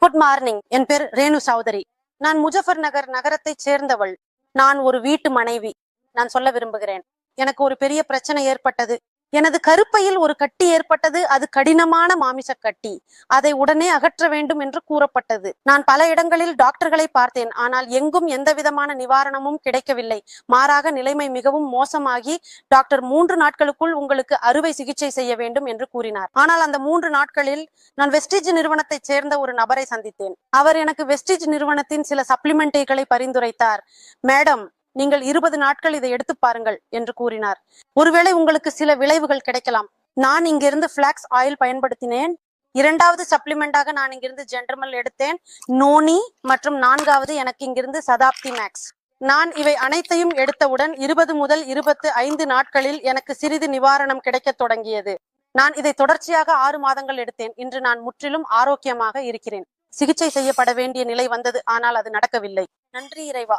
Good morning. என் பேர் ரேணு சௌதரி. நான் முஜஃபர் நகர் நகரத்தைச் சேர்ந்தவள். நான் ஒரு வீட்டு மனைவி. நான் சொல்ல விரும்புகிறேன், எனக்கு ஒரு பெரிய பிரச்சனை ஏற்பட்டது. எனது கருப்பையில் ஒரு கட்டி ஏற்பட்டது. அது கடினமான மாமிச கட்டி. அதை உடனே அகற்ற வேண்டும் என்று கூறப்பட்டது. நான் பல இடங்களில் டாக்டர்களை பார்த்தேன். ஆனால் எங்கும் எந்த விதமான நிவாரணமும் கிடைக்கவில்லை. மாறாக நிலைமை மிகவும் மோசமாகி டாக்டர் 3 நாட்களுக்குள் உங்களுக்கு அறுவை சிகிச்சை செய்ய வேண்டும் என்று கூறினார். ஆனால் அந்த 3 நாட்களில் நான் வெஸ்டிஜ் நிறுவனத்தைச் சேர்ந்த ஒரு நபரை சந்தித்தேன். அவர் எனக்கு வெஸ்டிஜ் நிறுவனத்தின் சில சப்ளிமெண்ட்களை பரிந்துரைத்தார். மேடம், நீங்கள் 20 நாட்கள் இதை எடுத்து பாருங்கள் என்று கூறினார். ஒருவேளை உங்களுக்கு சில விளைவுகள் கிடைக்கலாம். நான் இங்கிருந்து பிளாக்ஸ் ஆயில் பயன்படுத்தினேன். 2வது சப்ளிமெண்டாக நான் இங்கிருந்து ஜென்டர்மல் எடுத்தேன், நோனி, மற்றும் 4வது எனக்கு இங்கிருந்து சதாப்தி மேக்ஸ். நான் இவை அனைத்தையும் எடுத்தவுடன் 20 முதல் 25 நாட்களில் எனக்கு சிறிது நிவாரணம் கிடைக்க தொடங்கியது. நான் இதை தொடர்ச்சியாக 6 மாதங்கள் எடுத்தேன். இன்று நான் முற்றிலும் ஆரோக்கியமாக இருக்கிறேன். சிகிச்சை செய்யப்பட வேண்டிய நிலை வந்தது, ஆனால் அது நடக்கவில்லை. நன்றி இறைவா.